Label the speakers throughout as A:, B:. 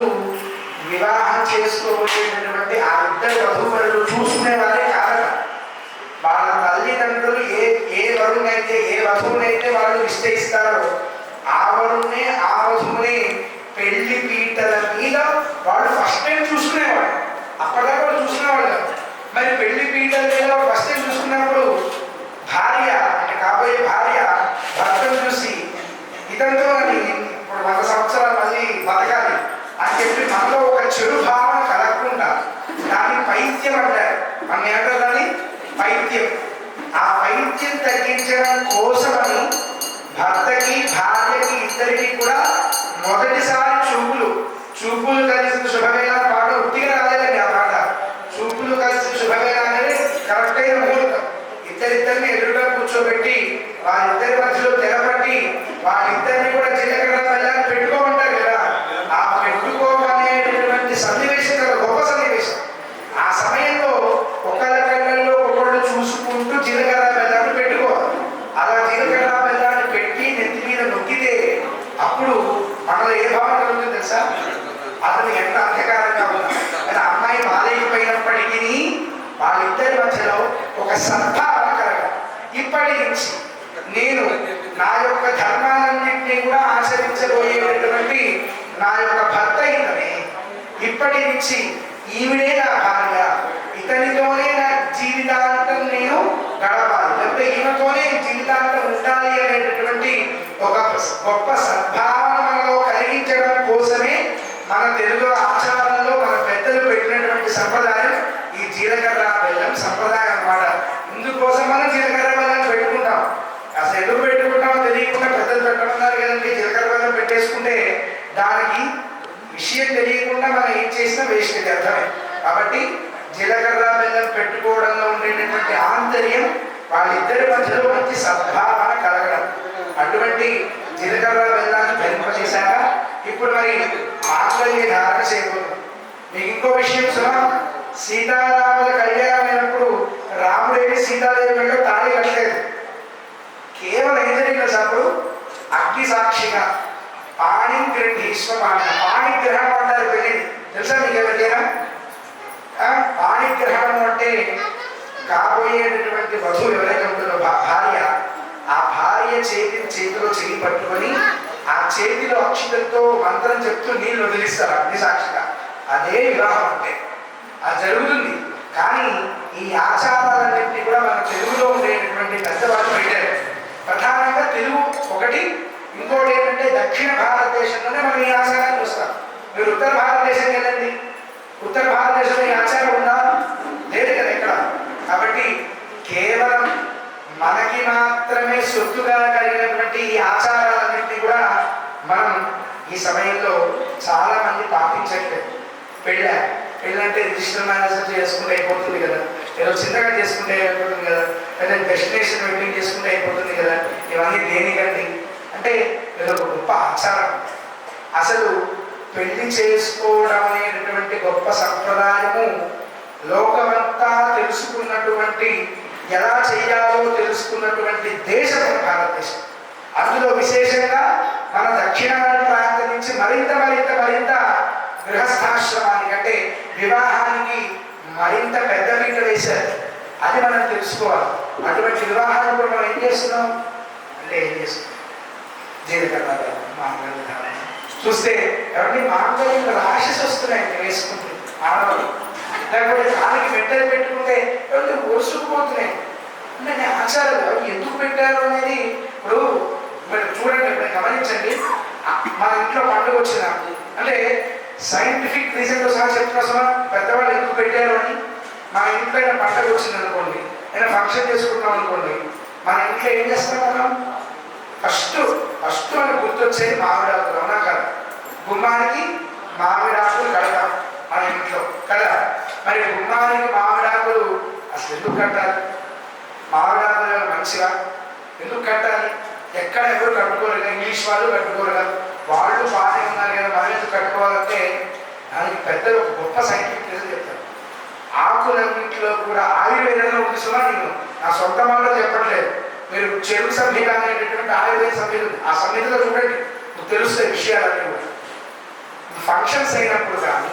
A: వివాహం చేసుకోబోయేటటువంటి ఆ ఇద్దరు వధూవరులు చూసుకునేవారే కాదట. వాళ్ళ తల్లిదండ్రులు ఏ వరుణైతే ఏ వధువునైతే వాళ్ళు నిశ్చయిస్తారో ఆ వరుణ్ణి ఆ వధువుని పెళ్లి పీటల మీద వాళ్ళు ఫస్ట్ టైం చూసుకునేవాడు. అప్పటిదాకా వాళ్ళు చూసుకునేవాళ్ళు కాదు. మరి పెళ్లి పీటల మీద ఫస్ట్ టైం చూసుకున్నప్పుడు భార్య అంటే కాబోయే భార్య భర్తను చూసి ఇదంతో ఇప్పుడు 100 సంవత్సరాలు మళ్ళీ బతకాలి అని చెప్పి మనలో ఒక చెడు భావన కలగకుండా దాన్ని పైత్యం అంటారు. మన ఏమంటారు? పైత్యం. ఆ పైత్యం తగ్గించడం కోసమని భర్తకి భార్యకి ఇద్దరికి కూడా మొదటిసారి చూపులు కలిసిన శుభవేళ పాట ఉట్టిగా రాలేదండి. ఆ పాట చూపులు కలిసిన శుభవేళ అనేది కరెక్ట్ అయిన ముహూర్తం. ఇద్దరిద్దరిని ఎదురుగా కూర్చోబెట్టి వాళ్ళిద్దరి మధ్యలో తెరపట్టి వాళ్ళిద్దరిని కూడా జీలకర్ర బెల్లాన్ని పెట్టుకోమంటారు కదా. ఆ పెట్టుకోమనేటటువంటి సన్నివేశం కదా గొప్ప సన్నివేశం. ఆ సమయంలో ఒకళ్ళ కళ్ళల్లో ఒకళ్ళు చూసుకుంటూ జీలకర్ర బెల్లాన్ని పెట్టుకోవాలి. అలా జీలకర్ర బెల్లాన్ని పెట్టి నెత్తి మీద నొక్కితే అప్పుడు మనలో ఏ భావన కలుగుతుంది తెలుసా? అతను ఎంత అంధకారంగా ఉన్నా కానీ అమ్మాయి బాలేకపోయినప్పటికీ వాళ్ళిద్దరి మధ్యలో ఒక సద్భావన కలగాలి. ఇప్పటి నుంచి నేను నా యొక్క ధర్మాలన్నింటినీ కూడా ఆచరించబోయేటటువంటి నా యొక్క భర్త ఇతనే. ఇప్పటి నుంచి ఈవిడే నా భార్య, ఇతనితోనే నా జీవితాంతం నేను గడపాలి, లేకపోతే ఈమెతోనే జీవితాంతం ఉండాలి అనేటటువంటి ఒక గొప్ప సద్భావన మనలో కలిగించడం కోసమే మన తెలుగు ఆచారంలో మన పెద్దలు పెట్టినటువంటి సంప్రదాయం ఈ జీలకర్ర బెల్లం సంప్రదాయం అన్నమాట. ఇందుకోసం మనం జీలకర్ర బెల్లం పెట్టుకుంటాం. అసలు ఎందుకు పెట్టుకుంటామో తెలియకుండా పెద్దలు పెట్టమన్నారు కదండి. జీలకర్ర బెల్లం పెట్టేసుకుంటే దానికి విషయం తెలియకుండా మనం ఏం చేసినా వేస్ట్, ఇది అర్థమే. కాబట్టి జీలకర్ర బెల్లం పెట్టుకోవడంలో ఉండేటటువంటి ఆంతర్యం వాళ్ళిద్దరి మధ్యలో మంచి సద్భావన కలగడం. అటువంటి జీలకర్ర బెల్లాన్ని ధరింపజేశాక ఇప్పుడు మరి మాంగళ్య ధారణ చేయకూడదు. మీకు ఇంకో విషయం సుమా, సీతారాముల కళ్యాణం అయినప్పుడు రాముడేవి సీతాదేవి తాళి కట్టలేదు. కేవలం ఏం జరిగింది అప్పుడు అగ్ని సాక్షిగా పాణిగ్రహణం అంటారు పెళ్ళిని. తెలుసా మీకు ఎవరికైనా? పాణిగ్రహణం అంటే కాబోయేటటువంటి వధువు ఎవరైతే ఉంటుందో భార్య, ఆ భార్య చేతిలో చేయి పట్టుకొని ఆ చేతిలో అక్షతలతో మంత్రం చెప్తూ నీళ్ళు వదిలిస్తారు అగ్ని సాక్షిగా. అదే వివాహం అంటే. అది జరుగుతుంది. కానీ ఈ ఆచారాలన్నింటినీ కూడా మన తెలుగులో ఉండేటటువంటి పెద్దవాళ్ళు పెట్టారు. ప్రధానంగా తెలుగు ఒకటి, ఇంకోటి ఏంటంటే దక్షిణ భారతదేశంలోనే మనం ఈ ఆచారాన్ని చూస్తాం. మీరు ఉత్తర భారతదేశం వెళ్ళండి, ఉత్తర భారతదేశంలో ఈ ఆచారం ఉందా? లేదు కదా ఎక్కడ. కాబట్టి కేవలం మనకి మాత్రమే సొత్తుగా కలిగినటువంటి ఈ ఆచారాలన్నింటినీ కూడా మనం ఈ సమయంలో చాలా మంది పాటించట్లేదు. పెళ్ళంటే రిజిస్టర్ మ్యారేజ్ చేసుకుంటే అయిపోతుంది కదా, ఏదో చిన్నగా చేసుకుంటే అయిపోతుంది కదా, లేదా డెస్టినేషన్ వెడ్డింగ్ చేసుకుంటే అయిపోతుంది కదా. ఇవన్నీ దేనికండి అంటే ఏదో ఒక గొప్ప ఆచారం. అసలు పెళ్లి చేసుకోవడం అనేటటువంటి గొప్ప సంప్రదాయము లోకమంతా తెలుసుకున్నటువంటి, ఎలా చేయాలో తెలుసుకున్నటువంటి దేశం భారతదేశం. అందులో విశేషంగా మన దక్షిణాది ప్రాంతం నుంచి మరింత మరింత మరింత గృహస్థాశ్రమానికి అంటే వివాహానికి మరింత పెద్ద పీట వేశారు. అది మనం తెలుసుకోవాలి. అటువంటి వివాహాన్ని కూడా మనం ఏం చేస్తున్నాం అంటే జీలకర్ర మాంగళ్య ధారణ చూస్తే ఎవరిని మాంగళ్యం రాషస్ వస్తున్నాయండి వేసుకుంటే ఆడవాళ్ళు, లేకపోతే దానికి మెట్టలు పెట్టుకుంటే ఎవరికి ఒరుసుకుపోతున్నాయి. అంటే ఆచారాలు ఎందుకు పెట్టారు అనేది ఇప్పుడు చూడండి, ఇప్పుడు గమనించండి. మన ఇంట్లో పండుగ వచ్చిన అంటే సైంటిఫిక్ రీజన్తో సహా చెప్తున్నా పెద్దవాళ్ళు ఎందుకు పెట్టారు అని. మన ఇంట్లో అయినా పండుగ వచ్చింది అనుకోండి, అయినా ఫంక్షన్ చేసుకుంటాం అనుకోండి, మన ఇంట్లో ఏం చేస్తాం మనం? ఫస్ట్ మనకు గుర్తొచ్చేది మామిడాకులు, అవునా కదా? గుమ్మానికి మామిడాకులు కడతాం మన ఇంట్లో కదా. మరి గుమ్మానికి మామిడాకులు అసలు ఎందుకు కట్టాలి? మామిడాకులు మంచిగా ఎందుకు కట్టాలి? ఎక్కడ ఎవరు కట్టుకోరు కదా, ఇంగ్లీష్ వాళ్ళు కట్టుకోరు కదా, వాళ్ళు బాగానే ఉన్నారు కదా, మనం ఎందుకు కట్టుకోవాలంటే దానికి పెద్దలు ఒక గొప్ప సైంటిఫిక్ రీజన్ చెప్తారు. ఆకులన్నింటిలో కూడా ఆయుర్వేదంలో ఉంది సుమా. నేను నా సొంత మాటలో చెప్పట్లేదు. మీరు చెరువు సంహిత అనేటటువంటి ఆయుర్వేద సంహిత, ఆ సంహితలో చూడండి, తెలుస్తాయి విషయాలన్నీ కూడా. ఫంక్షన్స్ అయినప్పుడు కానీ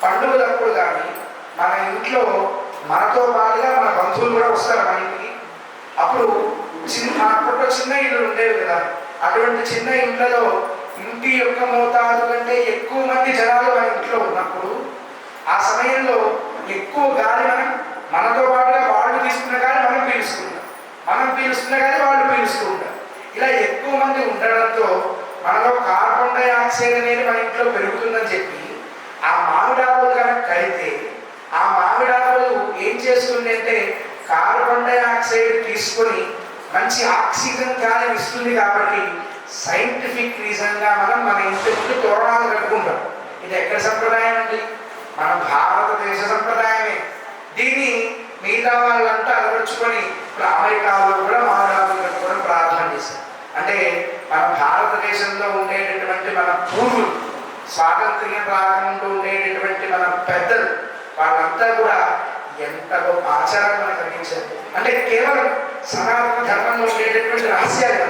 A: పండుగలప్పుడు కానీ మన ఇంట్లో మనతో పాటుగా మన బంధువులు కూడా వస్తారు మన ఇంటికి. అప్పుడు అప్పట్లో చిన్న ఇల్లు ఉండేవి కదా, అటువంటి చిన్న ఇంట్లో ఇంటి యొక్క మోతాదు కంటే ఎక్కువ మంది జనాలు మన ఇంట్లో ఉన్నప్పుడు ఆ సమయంలో ఎక్కువ గాలి మనతో పాటుగా వాళ్ళు తీసుకున్న గాలి మనం పీలుసుకుంటాం, మనం పీలుస్తున్న గాలి వాళ్ళు పీలుస్తూ ఉంటారు. ఇలా ఎక్కువ మంది ఉండడంతో మనలో కార్బన్ డైఆక్సైడ్ అనేది మన ఇంట్లో పెరుగుతుందని చెప్పి ఆ మామిడాకులు కనుక కలితే ఆ మామిడాకులు ఏం చేస్తుంది అంటే కార్బన్ డైఆక్సైడ్ తీసుకొని మంచి ఆక్సిజన్ గాలి ఇస్తుంది. కాబట్టి సైంటిఫిక్ రీజన్గా మనం మన ఇంటి ముందు తోరణాలు కట్టుకుంటాం. ఇది ఎక్కడ సంప్రదాయం అండి? మన భారతదేశ సంప్రదాయమే. దీన్ని మిగతా వాళ్ళంతా అలవర్చుకొని ఇప్పుడు అమెరికాలో కూడా మామిడాకులు కట్టుకోవడం ప్రారంభం చేశారు. అంటే మన భారతదేశంలో ఉండేటటువంటి మన పూర్వులు, స్వాతంత్ర్యం రాకముందు ఉండేటటువంటి మన పెద్దలు, వాళ్ళంతా కూడా ఎంత గొప్ప ఆచారాన్ని మనకు అందించారు. అంటే కేవలం సనాతన ధర్మంలో ఉండేటటువంటి రహస్యాలు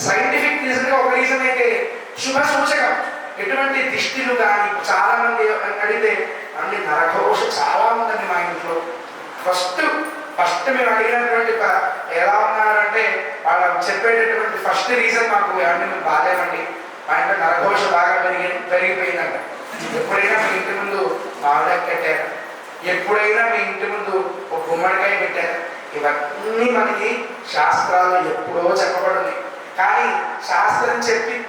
A: సైంటిఫిక్ రీజన్గా ఒక రీజన్ అయితే శుభ సూచకం. ఎటువంటి దిష్టిలు కానీ చాలా మంది అడిగితే అంటే నరఘోష చాలా ఉందండి మా ఇంట్లో. ఫస్ట్ మేము అడిగినటువంటి ఎలా ఉన్నారంటే వాళ్ళు చెప్పేటటువంటి ఫస్ట్ రీజన్ మాకు ఏమంటే మేము బాగాలేమండి, మా ఇంట్లో నరఘోష బాగా పెరిగిపోయిందంట. ఎప్పుడైనా మీ ఇంటి ముందు మామిడాయ కట్టారు, ఎప్పుడైనా మీ ఇంటి ముందు ఒక గుమ్మడికాయ పెట్టారు, ఇవన్నీ మనకి శాస్త్రాలు ఎప్పుడో చెప్పబడింది. కానీ శాస్త్రం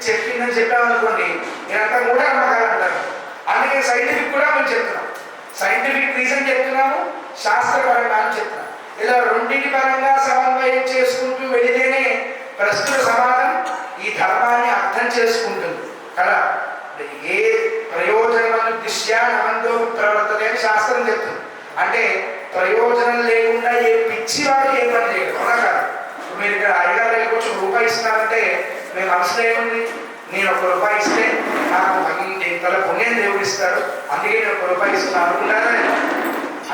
A: చెప్పిందని చెప్పామనుకోండి ఇదంతా కూడా నమ్మకాలు అంటారు. అందుకే సైంటిఫిక్ కూడా మేము చెప్తున్నాం, సైంటిఫిక్ రీజన్ చెప్తున్నాము, శాస్త్రపరంగా చెప్తున్నాం. ఇలా రెండింటి పరంగా సమన్వయం చేసుకుంటూ వెళితేనే ప్రస్తుత సమాజం ఈ ధర్మాన్ని అర్థం చేసుకుంటుంది కదా. ఏ ప్రయోజనము దృష్ట్యా నమంతో ప్రవర్తతే అని శాస్త్రం చెప్తుంది. అంటే ప్రయోజనం లేకుండా ఏ పిచ్చివాడు ఏ పని చేయదు, అవునా కదా. మీరు ఇక్కడ అయ్యగారు వెళ్ళి రూపాయి ఇస్తున్నారంటే మీ మనసులో ఏముంది? నేను ₹1 ఇస్తే నాకు ఇంతలో పుణ్యం దేవుడు ఇస్తాడు, అందుకే నేను ₹1 ఇస్తున్నాను అనుకుంటారా?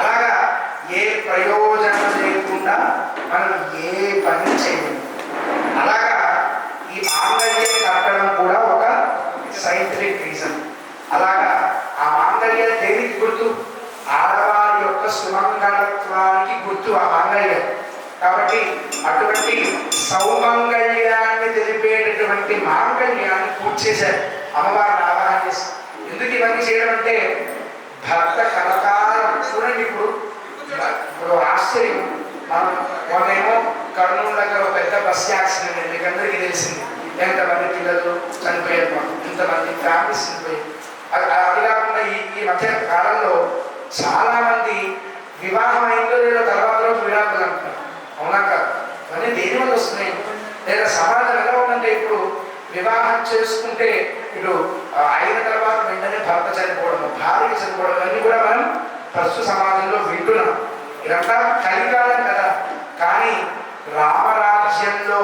A: అలాగా ఏ ప్రయోజనం లేకుండా మనం ఏ పని చేయము. అలాగా ఈ మాంగళ్యం కట్టడం కూడా ఒక సైంటిఫిక్ రీజన్. అలాగా ఆ మాంగళ్యం దేనికి గుర్తు? ఆడవారి యొక్క సుమంగళత్వానికి గుర్తు ఆ మాంగళ్యం. కాబట్టి అటువంటి సౌమంగళ్యాన్ని తెలిపేటటువంటి మాంగళ్యాన్ని పూర్తి చేశారు, అమ్మవారిని ఆవాహన చేసి. ఎందుకు ఇవన్నీ చేయడం అంటే భర్త కలకాలం చూడండి. ఇప్పుడు ఆశ్చర్యం, మనం మొన్నేమో కర్నూలు దగ్గర పెద్ద బస్ యాక్సిడెంట్ అయింది, మీకు అందరికీ తెలిసింది. ఎంతమంది పిల్లలు చనిపోయారు, ఇంతమంది ఫ్యామిలీస్ చనిపోయారు. అది కాకుండా ఈ మధ్య కాలంలో చాలా మంది వివాహం అయిందో లేదో తర్వాత రోజు విడాకులు అంటున్నారు, అవునా కాదు? ఇవన్నీ దేని వల్ల వస్తున్నాయి? లేదా సమాజం ఎలా ఉందంటే ఇప్పుడు వివాహం చేసుకుంటే ఇటు అయిన తర్వాత వెంటనే భర్త చనిపోవడం, భార్య చనిపోవడం, ఇవన్నీ కూడా మనం ప్రస్తుత సమాజంలో వింటున్నాం. ఇదంతా కలికాలం కదా. కానీ రామరాజ్యంలో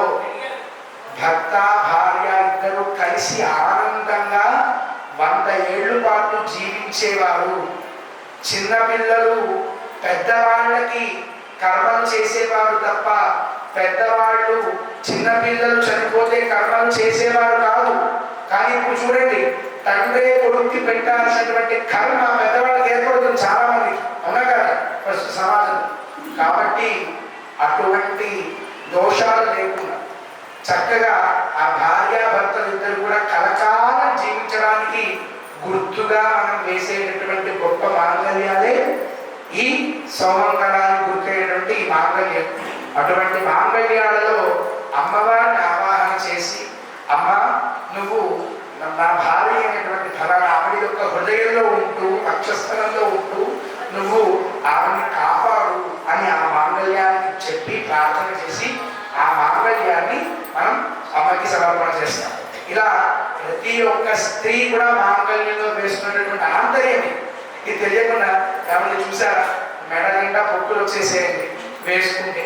A: భర్త భార్య ఇద్దరు కలిసి ఆనందంగా 100 ఏళ్ల పాటు జీవించేవారు. చిన్నపిల్లలు పెద్దవాళ్ళకి కర్మలు చేసేవారు తప్ప పెద్దవాళ్ళు చిన్నపిల్లలు చనిపోతే కర్మలు చేసేవారు కాదు. కానీ ఇప్పుడు చూడండి, తండ్రి కొడుక్కి పెట్టాల్సినటువంటి కర్మ పెద్దవాళ్ళకి ఏర్పడుతుంది చాలా మంది, అవునా కదా ప్రస్తుత సమాజం. కాబట్టి అటువంటి దోషాలు లేకుండా చక్కగా ఆ భార్యాభర్తలు ఇద్దరు కూడా కలకాలం జీవించడానికి గుర్తుగా మనం వేసేటటువంటి గొప్ప మాంగళ్యాలే ఈ సౌమంగళానికి గుర్తైనటువంటి ఈ మాంగళ్యం. అటువంటి మాంగళ్యాలలో అమ్మవారిని ఆవాహన చేసి, అమ్మ నువ్వు నా భార్య అయినటువంటి ఆవిడ యొక్క హృదయంలో ఉంటూ వక్షస్థలంలో ఉంటూ నువ్వు ఆవిడని కాపాడు అని ఆ మాంగళ్యానికి చెప్పి ప్రార్థన చేసి ఆ మాంగళ్యాన్ని మనం అమ్మకి సమర్పణ చేస్తాం. ఇలా ప్రతి ఒక్క స్త్రీ కూడా మాంగళ్యంలో వేసుకున్నటువంటి ఆంతర్యం ఇది తెలియకుండా ఏమన్నా చూసారా? మెడ నిండా పొక్కులు వచ్చేసేయండి వేసుకుంటే.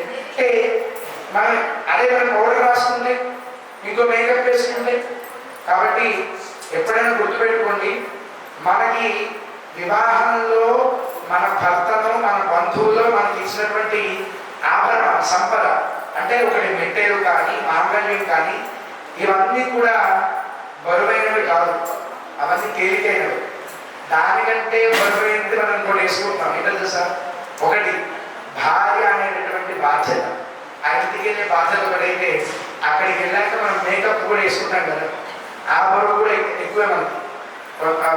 A: మనం అదే మనం పౌడర్ రాసుకుంటే, ఇంకో మేకప్ వేసుకుంటే. కాబట్టి ఎప్పుడైనా గుర్తుపెట్టుకోండి, మనకి వివాహంలో మన భర్తను మన బంధువుల్లో మనకి ఇచ్చినటువంటి ఆభరణ సంపద అంటే ఒకటి మెట్టెలు కానీ మాంగళ్యం కానీ ఇవన్నీ కూడా బరువైనవి కాదు, అవన్నీ తేలికైనవి. దానికంటే బరువైనది మనం ఇంకోటి వేసుకుంటాం. ఏంటో తెలుసా? ఒకటి భార్య అనేటటువంటి బాధ్యత. ఆ ఇంటికి వెళ్ళే బాధ్యత ఒకటైతే అక్కడికి వెళ్ళాక మనం మేకప్ కూడా వేసుకుంటాం కదా, ఆ బరువు కూడా ఎక్కువే. మనకి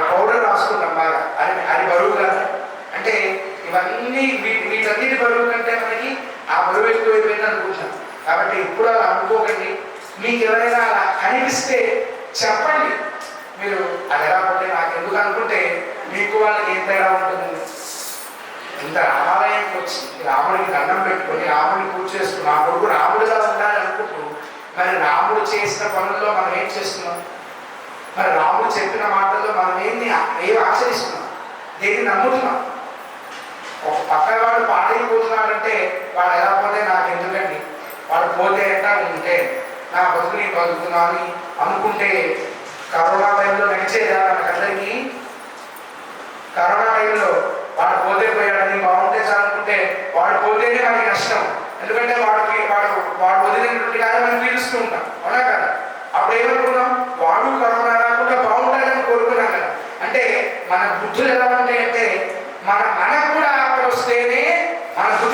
A: పౌడర్ రాసుకుంటాం బాగా, అది బరువు కదా. అంటే ఇవన్నీ వీటన్నిటి బరువు కంటే మనకి ఆ బరువు ఎక్కువైపోయింది అనుకుంటున్నాం. కాబట్టి ఇప్పుడు అలా అనుకోకండి. మీకు ఎవరైనా అలా అనిపిస్తే చెప్పండి. మీరు అది ఎలా ఉంటే నాకు ఎందుకు అనుకుంటే మీకు వాళ్ళకి ఏం తేడా ఉంటుంది? ఇంత రామాలయంకి వచ్చి రాముడికి దండం పెట్టుకొని రాముడిని పూజ చేసుకుని ఆ కొడుకు రాముడిగా ఉండాలి అనుకుంటూ మరి రాముడు చేసిన పనుల్లో మనం ఏం చేస్తున్నాం? మరి రాముడు చెప్పిన మాటల్లో మనం ఏమి ఆచరిస్తున్నాం? దేన్ని నమ్ముతున్నాం? ఒక పక్కన వాడు పాడైపోతున్నాడంటే వాడు ఎలా పోతే నాకు ఎందుకండి, వాడు పోతే అంటా ఉంటే నా బతుకు నేను బతుకుతున్నా అని అనుకుంటే కరోనా టైంలో నడిచేదా మనకందరికీ? కరోనా టైంలో వాడు పోతే పోయాడని బాగుంటే చాలనుకుంటే వాడు పోతేనే మనకి నష్టం. ఎందుకంటే వాడు వదిలినటువంటి కానీ మనం పీలుస్తూ ఉంటాం, అవునా కదా? అప్పుడు ఏమనుకున్నాం? వాడు కరోనా రాకుండా బాగుంటాడని కోరుకున్నాం కదా. అంటే మన బుద్ధులు ఎలా ఉంటాయంటే మనకు కూడా అక్కడ వస్తేనే మన బుద్ధి